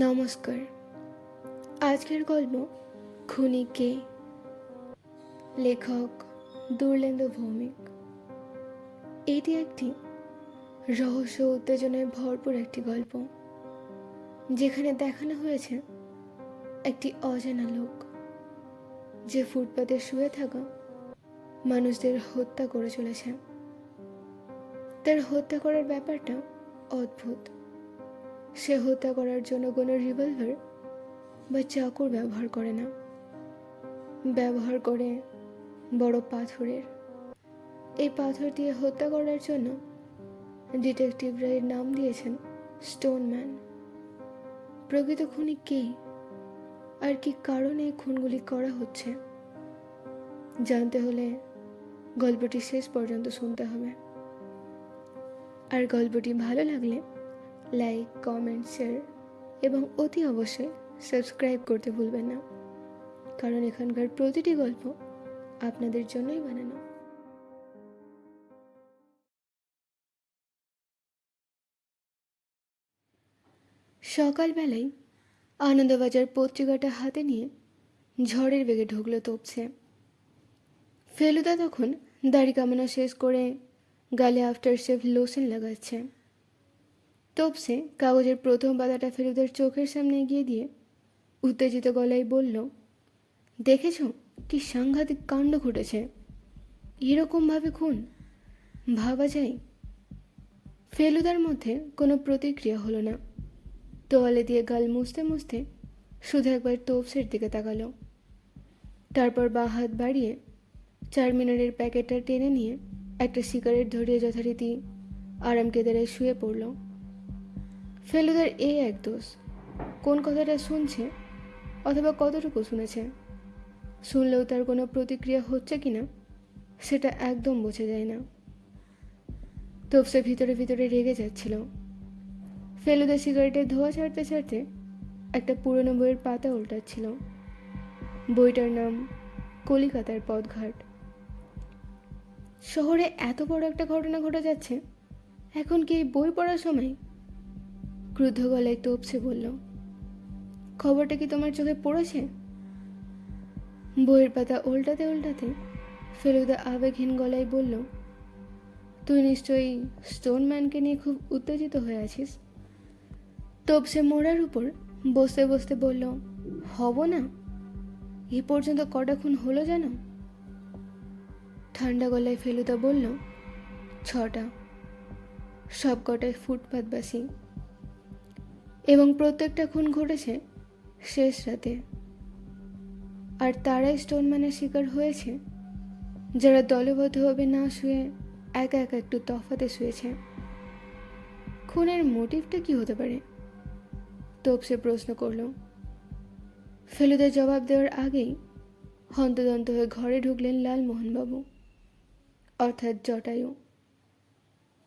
নমস্কার। আজকের গল্প খুনি কে, লেখক দুর্লেন্দু ভৌমিক। এটি একটি রহস্য উত্তেজনায় ভরপুর একটি গল্প, যেখানে দেখানো হয়েছে একটি অজানা লোক যে ফুটপাতে শুয়ে থাকা মানুষদের হত্যা করে চলেছে। তার হত্যা করার ব্যাপারটা অদ্ভুত। সে হত্যা করার জন্য কোনো রিভলভার বা চাকুর ব্যবহার করে না, ব্যবহার করে বড় পাথরের। এই পাথর দিয়ে হত্যা করার জন্য ডিটেকটিভরা এর নাম দিয়েছেন স্টোন ম্যান। প্রকৃত খুনি কে আর কি কারণে এই খুনগুলি করা হচ্ছে জানতে হলে গল্পটি শেষ পর্যন্ত শুনতে হবে। আর গল্পটি ভালো লাগলে লাইক, কমেন্ট, শেয়ার এবং অতি অবশ্যই সাবস্ক্রাইব করতে ভুলবেন না, কারণ এখানকার প্রতিটি গল্প আপনাদের জন্যই বানানো। সকালবেলায় আনন্দবাজার পত্রিকাটা হাতে নিয়ে ঝড়ের বেগে ঢুকলো তোপসে। ফেলুদা তখন দাড়ি কামানো শেষ করে গালে আফটার শেভ লোশন লাগাচ্ছে। তোপসে কাগজের প্রথম পাতাটা ফেলুদার চোখের সামনে এগিয়ে দিয়ে উত্তেজিত গলায় বলল, দেখেছ কি সাংঘাতিক কাণ্ড ঘটেছে? এরকমভাবে খুন ভাবা যায়? ফেলুদার মধ্যে কোনো প্রতিক্রিয়া হলো না। তোয়ালে দিয়ে গাল মুছতে মুছতে শুধু একবার তোপসের দিকে তাকালো। তারপর বাঁ হাত বাড়িয়ে চারমিনারের প্যাকেটটা টেনে নিয়ে একটা সিগারেট ধরিয়ে যথারীতি আরাম কেদারায় শুয়ে পড়ল। ফেলুদার এই এক দোষ, কোন কথাটা শুনছে অথবা কতটুকু শুনেছে, শুনলেও তার কোনো প্রতিক্রিয়া হচ্ছে কিনা সেটা একদম বোঝা যায় না। তোপসে ভিতরে ভিতরে রেগে যাচ্ছিল। ফেলুদা সিগারেটের ধোঁয়া ছাড়তে ছাড়তে একটা পুরনো বইয়ের পাতা উল্টাচ্ছিল। বইটার নাম কলিকাতার পথঘাট। শহরে এত বড় একটা ঘটনা ঘটে যাচ্ছে, এখন কি এই বই পড়ার সময়? ক্রুদ্ধ গলায় তোপসে বলল, খবরটা কি তোমার চোখে পড়েছে? বইয়ের পাতা উল্টাতে উল্টাতে ফেলুদা আবেগহীন গলায় বলল, তুই নিশ্চয়ই স্টোন ম্যানকে নিয়ে খুব উত্তেজিত হয়ে আছিস। তোপসে মোড়ার উপর বসতে বসতে বলল, হব না? এ পর্যন্ত কটা খুন হলো জানো? ঠান্ডা গলায় ফেলুদা বলল, 6টা। সব কটায় ফুটপাতবাসী, এবং প্রত্যেকটা খুন ঘটেছে শেষ রাতে। আর তারাই স্টোনম্যানের শিকার হয়েছে যারা দলবদ্ধভাবে না শুয়ে একা একা একটু তফাতে শুয়েছে। খুনের মোটিভটা কি হতে পারে? তোপসে প্রশ্ন করল। ফেলুদা জবাব দেওয়ার আগেই হন্তদন্ত হয়ে ঘরে ঢুকলেন লালমোহনবাবু, অর্থাৎ জটায়ু।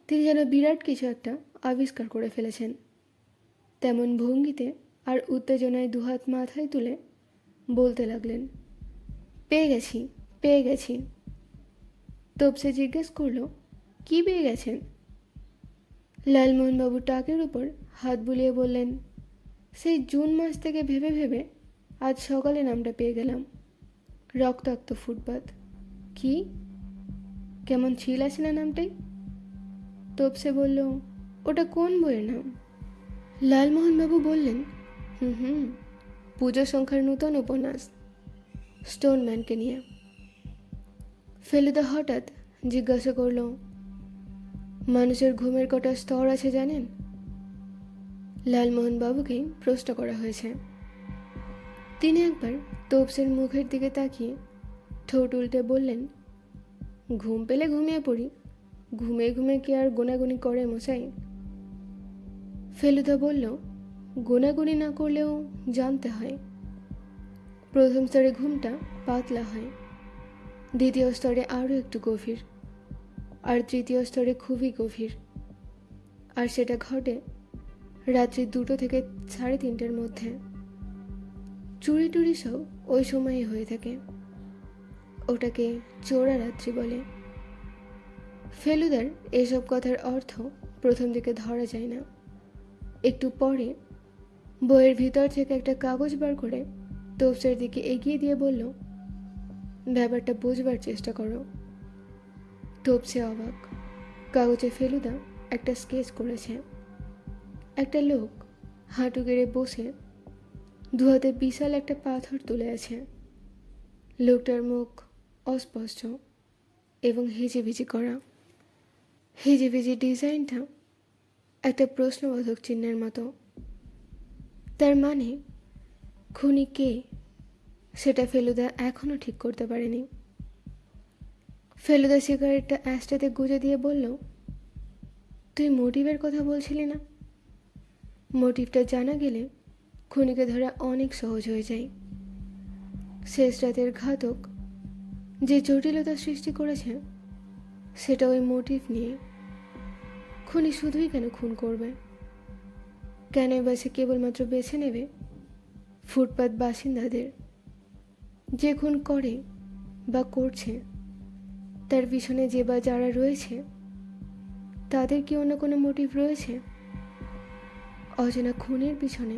তিনি যেন বিরাট কিছু একটা আবিষ্কার করে ফেলেছেন। তেমন ভঙ্গিতে আর উত্তেজনায় দুহাত মাথায় তুলে বলতে লাগলেন, পেয়ে গেছি, পেয়ে গেছি। তোপসে জিজ্ঞেস করল, কি পেয়ে গেছেন? লালমোহনবাবু টাকের উপর হাত বুলিয়ে বললেন, সেই জুন মাস থেকে ভেবে ভেবে আজ সকালে নামটা পেয়ে গেলাম, রক্তাক্ত ফুটপাত। কি কেমন ছিল আছে না নামটাই? তোপসে বলল, ওটা কোন বইয়ের নাম? লালমোহনবাবু বললেন, পুজো সংখ্যার নূতন উপন্যাস, স্টোন ম্যানকে নিয়ে। ফেলুদা হঠাৎ জিজ্ঞাসা করল, মানুষের ঘুমের কটা স্তর আছে জানেন? লালমোহনবাবুকেই প্রশ্ন করা হয়েছে। তিনি একবার তোপসের মুখের দিকে তাকিয়ে ঠোঁট উল্টে বললেন, ঘুম পেলে ঘুমিয়ে পড়ি, ঘুমিয়ে ঘুমিয়ে কি আর গোনাগুনি করে মশাই? ফেলুদা বলল, গোনাগুনি না করলেও জানতে হয়। প্রথম স্তরে ঘুমটা পাতলা হয়, দ্বিতীয় স্তরে আরও একটু গভীর, আর তৃতীয় স্তরে খুবই গভীর। আর সেটা ঘটে রাত্রি 2টো থেকে 3:30টার মধ্যে। চুরি টুরি সব ওই সময়ই হয়ে থাকে। ওটাকে চোরা রাত্রি বলে। ফেলুদার এসব কথার অর্থ প্রথম দিকে ধরা যায় না। একটু পরে বইয়ের ভিতর থেকে একটা কাগজ বার করে তোপসের দিকে এগিয়ে দিয়ে বলল, ব্যাপারটা বুঝবার চেষ্টা করো। তোপসে অবাক। কাগজে ফেলুদা একটা স্কেচ করেছে। একটা লোক হাঁটু গেড়ে বসে দু হাতে বিশাল একটা পাথর তুলে আছে। লোকটার মুখ অস্পষ্ট এবং হিজিবিজি করা। হিজিবিজি ডিজাইনটা একটা প্রশ্নবোধক চিহ্নের মতো। তার মানে খুনি কে সেটা ফেলুদা এখনও ঠিক করতে পারেনি। ফেলুদা সিগারেটটা অ্যাশটাতে গুঁজে দিয়ে বলল, তুই মোটিভের কথা বলছিলি না? মোটিভটা জানা গেলে খুনিকে ধরা অনেক সহজ হয়ে যায়। শেষ রাতের ঘাতক যে জটিলতা সৃষ্টি করেছে সেটা ওই মোটিভ নিয়ে। খুনি শুধুই কেন খুন করবে? কেন বা সে কেবলমাত্র বেছে নেবে ফুটপাত বাসিন্দাদের? যে খুন করে বা করছে তার পিছনে যে বা যারা রয়েছে তাদের কি অন্য কোনো মোটিভ রয়েছে? অচেনা খুনের পিছনে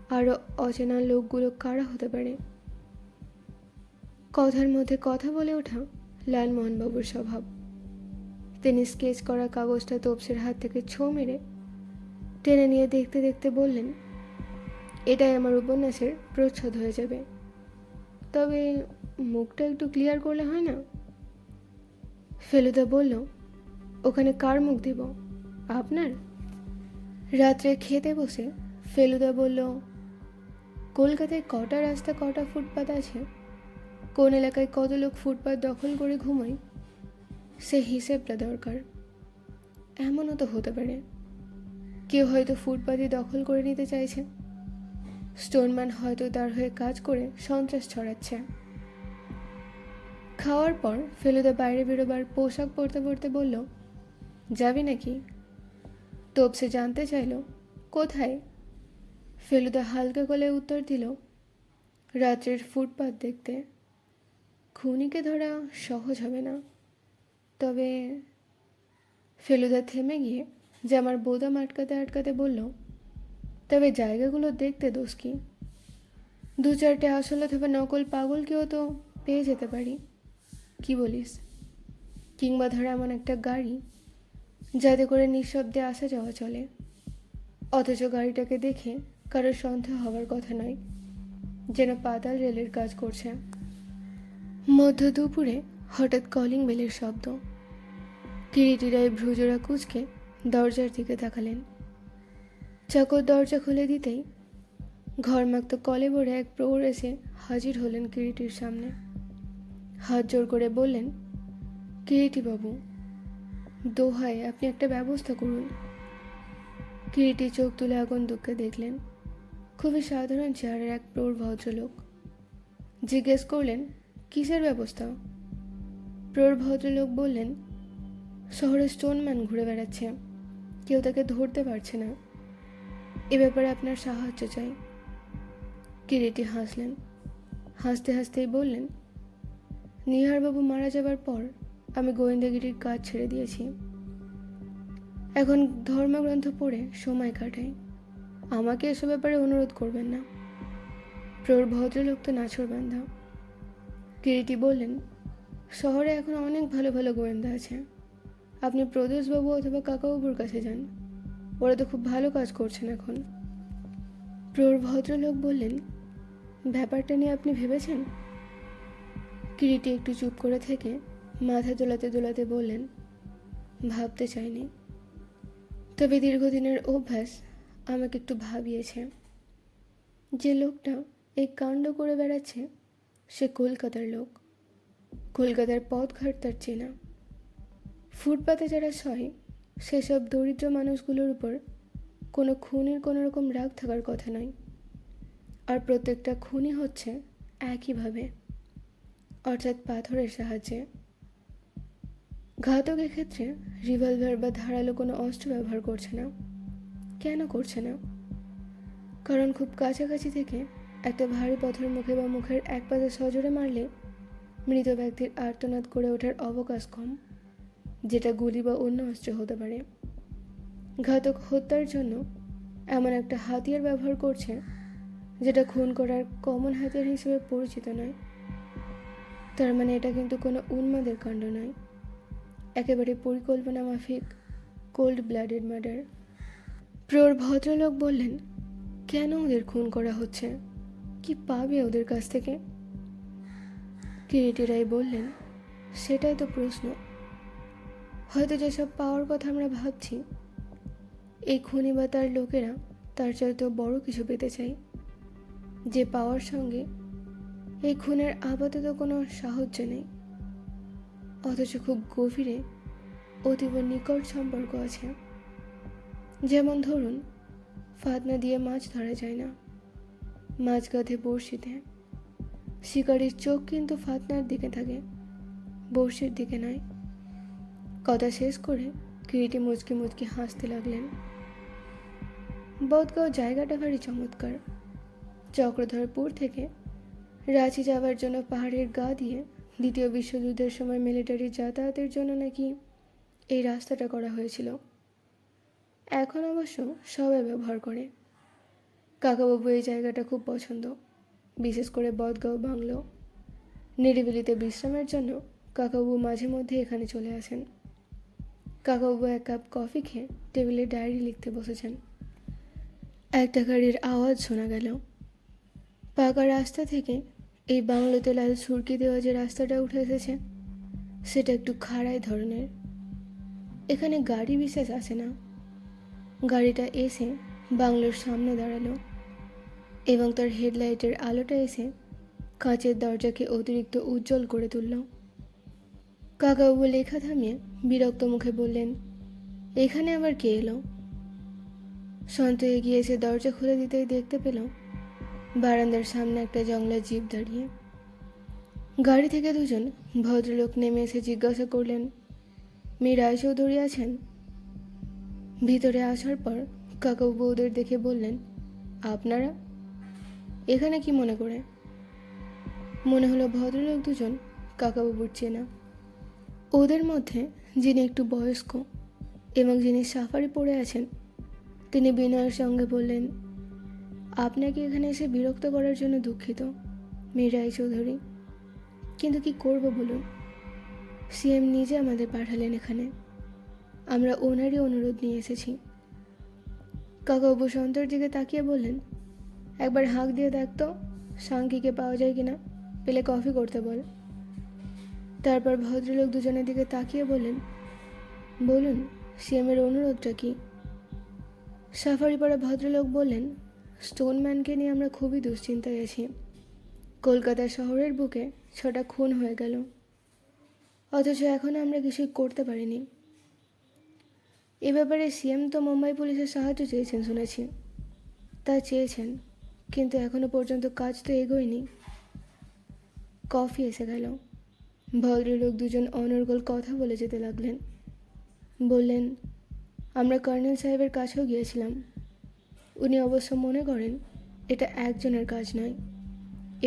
আরও অচেনা লোকগুলো কারা হতে পারে? কথার মধ্যে কথা বলে ওঠা লালমোহনবাবুর স্বভাব। তিনি স্কেচ করা কাগজটা তোপসের হাত থেকে ছোঁ মেরে টেনে নিয়ে দেখতে দেখতে বললেন, এটাই আমার উপন্যাসের প্রচ্ছদ হয়ে যাবে। তবে মুখটা একটু ক্লিয়ার করলে হয় না? ফেলুদা বলল, ওখানে কার মুখ দেব? আপনার? রাত্রে খেতে বসে ফেলুদা বলল, কলকাতায় কটা রাস্তা কটা ফুটপাত আছে, কোন এলাকায় কত লোক ফুটপাত দখল করে ঘুমায়, সে হিসেবটা দরকার। এমনও তো হতে পারে কেউ হয়তো ফুটপাতই দখল করে নিতে চাইছে। স্টোনম্যান হয়তো তার হয়ে কাজ করে সন্ত্রাস ছড়াচ্ছে। খাওয়ার পর ফেলুদা বাইরে বেরোবার পোশাক পরতে পরতে বলল, যাবি নাকি? তোপসে জানতে চাইল, কোথায়? ফেলুদা হালকা গলায় উত্তর দিল, রাত্রের ফুটপাত দেখতে। খুনিকে ধরা সহজ হবে না, তবে। ফেলুদা থেমে গিয়ে জামার বোতাম আটকাতে আটকাতে বলল, তবে জায়গাগুলো দেখতে দোষ কি? দু চারটে আসল অথবা নকল পাগলকেও তো পেয়ে যেতে পারি, কি বলিস? কিংবা ধর এমন একটা গাড়ি যাতে করে নিঃশব্দে আসা যাওয়া চলে, অথচ গাড়িটাকে দেখে কারোর সন্দেহ হওয়ার কথা নয়, যেন পাতাল রেলের কাজ করছে। মধ্য দুপুরে হঠাৎ কলিং বেলের শব্দ। কিরিটিরায় ভ্রুজোড়া কুঁচকে দরজার দিকে তাকালেন। চাকর দরজা খুলে দিতেই ঘরমাক্ত কলে ভরে এক প্রৌঢ় এসে হাজির হলেন কিরিটির সামনে। হাত জোর করে বললেন, কিরিটিবাবু, দোহাই আপনি একটা ব্যবস্থা করুন। কিরিটি চোখ তুলে আগন্তুককে দেখলেন। খুবই সাধারণ চেহারার এক প্রৌঢ় ভদ্রলোক। জিজ্ঞেস করলেন, কিসের ব্যবস্থা? প্রৌঢ় ভদ্রলোক বললেন, শহরে স্টোনম্যান ঘুরে বেড়াচ্ছে, কেউ তাকে ধরতে পারছে না, এ ব্যাপারে আপনার সাহায্য চাই। কিরিটি হাসলেন। হাসতে হাসতেই বললেন, নিহারবাবু মারা যাবার পর আমি গোয়েন্দাগিরির কাজ ছেড়ে দিয়েছি। এখন ধর্মগ্রন্থ পড়ে সময় কাটাই। আমাকে এসব ব্যাপারে অনুরোধ করবেন না। প্রৌঢ় ভদ্রলোক তো নাছোড়বান্ধা। কিরিটি বললেন, শহরে এখন অনেক ভালো ভালো গোয়েন্দা আছে, আপনি প্রদোষবাবু অথবা কাকাবাবুর কাছে যান, ওরা তো খুব ভালো কাজ করছেন এখন। প্রৌঢ় ভদ্রলোক বললেন, ব্যাপারটা নিয়ে আপনি ভেবেছেন? কিরিটি একটু চুপ করে থেকে মাথা দোলাতে দোলাতে বললেন, ভাবতে চাইনি, তবে দীর্ঘদিনের অভ্যাস আমাকে একটু ভাবিয়েছে। যে লোকটা এই কাণ্ড করে বেড়াচ্ছে সে কলকাতার লোক। কলকাতার পথঘাট তার চেনা। ফুটপাতে যারা সয় সেসব দরিদ্র মানুষগুলোর উপর কোনো খুনির কোনো রকম রাগ থাকার কথা নয়। আর প্রত্যেকটা খুনি হচ্ছে একইভাবে, অর্থাৎ পাথরের সাহায্যে। ঘাতক এক্ষেত্রে রিভলভার বা ধারালো কোনো অস্ত্র ব্যবহার করছে না। কেন করছে না? কারণ খুব কাছাকাছি থেকে একটা ভারী পথর মুখে বা মুখের এক পাশে সজোরে মারলে মৃত ব্যক্তির আর্তনাদ করে ওঠার অবকাশ কম, যেটা গুলি বা অন্য অস্ত্র হতে পারে। ঘাতক হত্যার জন্য এমন একটা হাতিয়ার ব্যবহার করছে যেটা খুন করার কমন হাতিয়ার হিসেবে পরিচিত নয়। তার মানে এটা কিন্তু কোনো উন্মাদের কাণ্ড নয়, একেবারে পরিকল্পনা মাফিক কোল্ড ব্লাডেড মার্ডার। প্রৌঢ় ভদ্রলোক বললেন, কেন ওদের খুন করা হচ্ছে? কি পাবে ওদের কাছ থেকে? কিরিটি রায় বললেন, সেটাই তো প্রশ্ন। হয়তো যেসব পাওয়ার কথা আমরা ভাবছি, এই খুনি বা তার লোকেরা তার চাইতেও বড় কিছু পেতে চাই, যে পাওয়ার সঙ্গে এই খুনের আপাতত কোনো সাহায্য নেই, অথচ খুব গভীরে অতীব নিকট সম্পর্ক আছে। যেমন ধরুন, ফাতনা দিয়ে মাছ ধরা যায় না, মাছ গাঁথে বড়শিতে। শিকারির চোখ কিন্তু ফাতনার দিকে থাকে, বড়শির দিকে নয়। কথা শেষ করে কিরিটি মুচকি মুচকি হাসতে লাগলেন। বদগাঁও জায়গাটা ভারী চমৎকার। চক্রধরপুর থেকে রাঁচি যাওয়ার জন্য পাহাড়ের গা দিয়ে দ্বিতীয় বিশ্বযুদ্ধের সময় মিলিটারি যাতায়াতের জন্য নাকি এই রাস্তাটা করা হয়েছিল। এখন অবশ্য সবাই ব্যবহার করে। কাকাবাবু এই জায়গাটা খুব পছন্দ, বিশেষ করে বদগাঁও বাংলো। নিরিবিলিতে বিশ্রামের জন্য কাকাবাবু মাঝে মধ্যে এখানে চলে আসেন। কাকাবাবু এক কাপ কফি খেয়ে টেবিলে ডায়েরি লিখতে বসেছেন। একটা গাড়ির আওয়াজ শোনা গেল। পাকা রাস্তা থেকে এই বাংলোতে লাল সুরকি দেওয়া যে রাস্তাটা উঠে এসেছে, সেটা একটু খাড়াই ধরনের। এখানে গাড়ি বিশেষ আসে না। গাড়িটা এসে বাংলোর সামনে দাঁড়ালো এবং তার হেডলাইটের আলোটা এসে কাঁচের দরজাকে অতিরিক্ত উজ্জ্বল করে তুলল। কাকাবাবু লেখা থামিয়ে বিরক্ত মুখে বললেন, এখানে আবার কে এলো? সন্ত এগিয়ে এসে দরজা খুলে দিতেই দেখতে পেল বারান্দার সামনে একটা জংলা জিপ দাঁড়িয়ে। গাড়ি থেকে দুজন ভদ্রলোক নেমে এসে জিজ্ঞাসা করলেন, মীর রায়চৌধুরী আছেন? ভিতরে আসার পর কাকাবাবু ওদের দেখে বললেন, আপনারা এখানে কি মনে করে? মনে হলো ভদ্রলোক দুজন কাকাবাবুর চেনা। ওদের মধ্যে যিনি একটু বয়স্ক এবং যিনি সাফারি পরে আছেন, তিনি বিনয়ের সঙ্গে বললেন, আপনাকে এখানে এসে বিরক্ত করার জন্য দুঃখিত মীর রায়চৌধুরী, কিন্তু কি করব বলুন? সিএম নিজে আমাদের পাঠালেন এখানে, আমরা ওনারই অনুরোধ নিয়ে এসেছি। কাকাবাবু সন্তর দিকে তাকিয়ে বললেন, একবার হাঁক দিয়ে দেখতো সাংকিকে পাওয়া যায় কিনা, পেলে কফি করতে বল। তারপর ভদ্রলোক দুজনের দিকে তাকিয়ে বললেন, বলুন সিএমের অনুরোধটা কি? সাফারি পরা ভদ্রলোক বললেন, স্টোনম্যানকে নিয়ে আমরা খুবই দুশ্চিন্তায় আছি। কলকাতা শহরের বুকে 6টা খুন হয়ে গেল, অথচ এখনও আমরা কিছুই করতে পারিনি। এ ব্যাপারে সিএম তো মুম্বাই পুলিশের সাহায্য চেয়েছেন শুনেছি। তা চেয়েছেন, কিন্তু এখনো পর্যন্ত কাজ তো এগোয়নি। কফি এসে গেল। ভদ্রলোক দুজন অনর্গল কথা বলে যেতে লাগলেন। বললেন, আমরা কর্নেল সাহেবের কাছেও গিয়েছিলাম। উনি অবশ্য মনে করেন এটা একজনের কাজ নয়,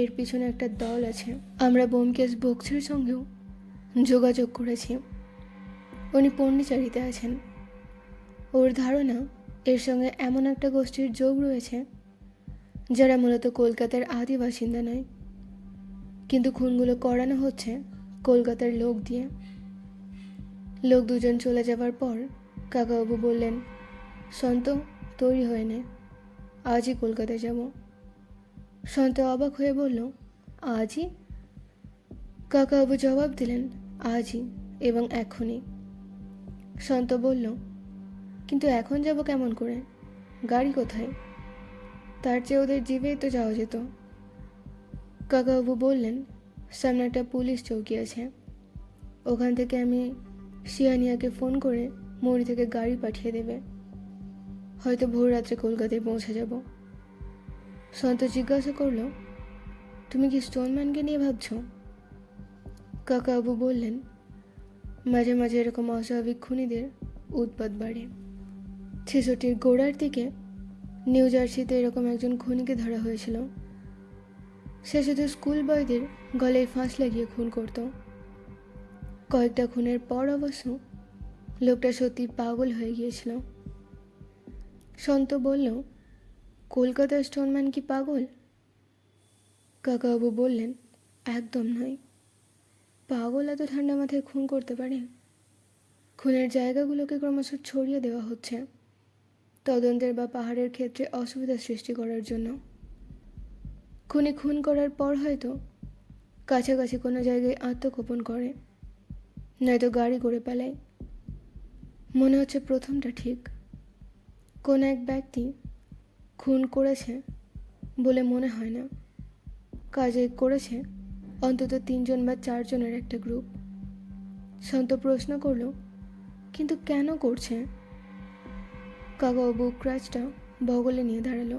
এর পিছনে একটা দল আছে। আমরা ব্যোমকেশ বক্সির সঙ্গেও যোগাযোগ করেছি। উনি পণ্ডিচারিতে আছেন। ওর ধারণা এর সঙ্গে এমন একটা গোষ্ঠীর যোগ রয়েছে যারা মূলত কলকাতার আদি বাসিন্দা নয়, কিন্তু খুনগুলো করানো হচ্ছে কলকাতার লোক দিয়ে। লোক দুজন চলে যাবার পর কাকাবাবু বললেন, সন্ত তৈরি হয়ে নে, আজই কলকাতায় যাব। সন্ত অবাক হয়ে বলল, আজই? কাকাবাবু জবাব দিলেন, আজই এবং এখনই। সন্ত বলল, কিন্তু এখন যাব কেমন করে? গাড়ি কোথায়? তার চেয়ে ওদের জিভেই তো যাওয়া যেত। কাকাবাবু বললেন, সামনে একটা পুলিশ চৌকি আছে, ওখান থেকে আমি শিয়ানিয়াকে ফোন করে মৌরি থেকে গাড়ি পাঠিয়ে দেবে। হয়তো ভোর রাত্রে কলকাতায় পৌঁছে যাব। সন্ত জিজ্ঞাসা করল, তুমি কি স্টোনম্যানকে নিয়ে ভাবছ? কাকাবাবু বললেন, মাঝে মাঝে এরকম অস্বাভাবিক খুনিদের উৎপাত বাড়ে। 66-র গোড়ার দিকে নিউ জার্সিতে এরকম একজন খুনিকে ধরা হয়েছিল। সে শুধু স্কুল বয়দের গলায় ফাঁস লাগিয়ে খুন করত। কয়েকটা খুনের পর অবশ্য লোকটা সত্যি পাগল হয়ে গিয়েছিল। সন্ত বলল, কলকাতার স্টোনম্যান কি পাগল? কাকাবাবু বললেন, একদম নয়। পাগল এত ঠান্ডা মাথায় খুন করতে পারে? খুনের জায়গাগুলোকে ক্রমশ ছড়িয়ে দেওয়া হচ্ছে তদন্তের বা পাহাড়ের ক্ষেত্রে অসুবিধা সৃষ্টি করার জন্য। খুনি খুন করার পর হয়তো কাছাকাছি কোনো জায়গায় আত্মগোপন করে, নয়তো গাড়ি করে পালায়। মনে হচ্ছে প্রথমটা ঠিক। কোন এক ব্যক্তি খুন করেছে বলে মনে হয় না, কাজে করেছে অন্তত 3 বা 4 জনের একটা গ্রুপ। সন্ত প্রশ্ন করল, কিন্তু কেন করছে? কাকাবাবু ক্রাচটা বগলে নিয়ে দাঁড়ালো।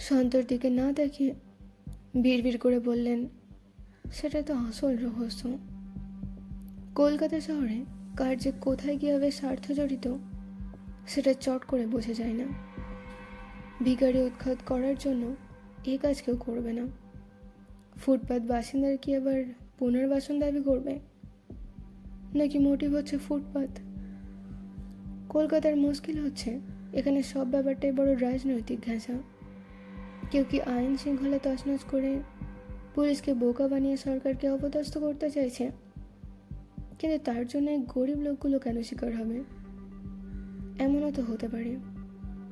সন্তর দিকে না দেখে বিড়বিড় করে বললেন, সেটা তো আসল রহস্য। কলকাতা শহরে কার যে কোথায় কীভাবে স্বার্থ জড়িত সেটা চট করে বোঝা যায় না। ভিখারি উৎখাত করার জন্য এ কাজ কেউ করবে না। ফুটপাত বাসিন্দার কি আবার পুনর্বাসন দাবি করবে? নাকি মোটিভ হচ্ছে ফুটপাত? কলকাতার মুশকিল হচ্ছে এখানে সব ব্যাপারটাই বড় রাজনৈতিক ঘেঁষা। কেউ কি আইন শৃঙ্খলা তছনছ করে পুলিশকে বোকা বানিয়ে সরকারকে অপদস্থ করতে চাইছে? কিন্তু তার জন্য এই গরিব লোকগুলো কেন শিকার হবে? এমনও তো হতে পারে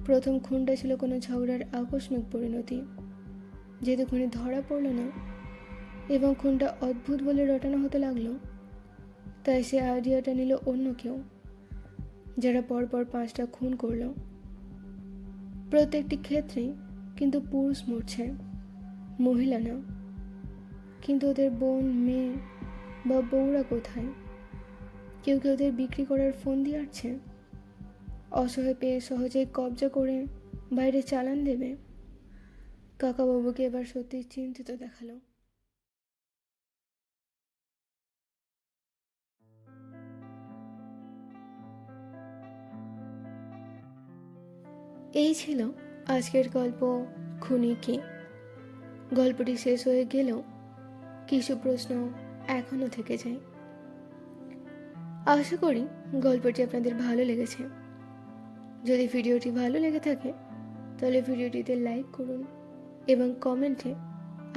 প্রথম খুনটা ছিল কোনো ঝগড়ার আকস্মিক পরিণতি। যেহেতু খুনি ধরা পড়ল না এবং খুনটা অদ্ভুত বলে রটানো হতে লাগলো, তাই সে আইডিয়াটা নিল অন্য কেউ, যারা পরপর 5টা খুন করলো। প্রত্যেকটি ক্ষেত্রেই কিন্তু পুরুষ মরছে, মহিলা না। কিন্তু ওদের বোন, মেয়ে বা বউরা কোথায়? কেউ কেউ ওদের বিক্রি করার ফোন দিয়ে আসছে, অসহায় পেয়ে সহজেই কবজা করে বাইরে চালান দেবে। কাকাবাবুকে এবার সত্যি চিন্তিত দেখালো। এই ছিল আজকের গল্প, খুনি কে। গল্পটি শেষ হয়ে গেলেও কিছু প্রশ্ন এখনো থেকে যায়। আশা করি গল্পটি আপনাদের ভালো লেগেছে। যদি ভিডিওটি ভালো লেগে থাকে তাহলে ভিডিওটিতে লাইক করুন এবং কমেন্টে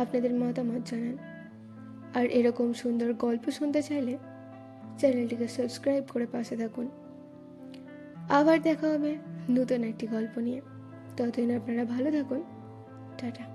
আপনাদের মতামত জানান। আর এরকম সুন্দর গল্প শুনতে চাইলে চ্যানেলটিকে সাবস্ক্রাইব করে পাশে থাকুন। আবার দেখা হবে নতুন একটি গল্প নিয়ে। ততদিন আপনারা ভালো থাকুন। টাটা।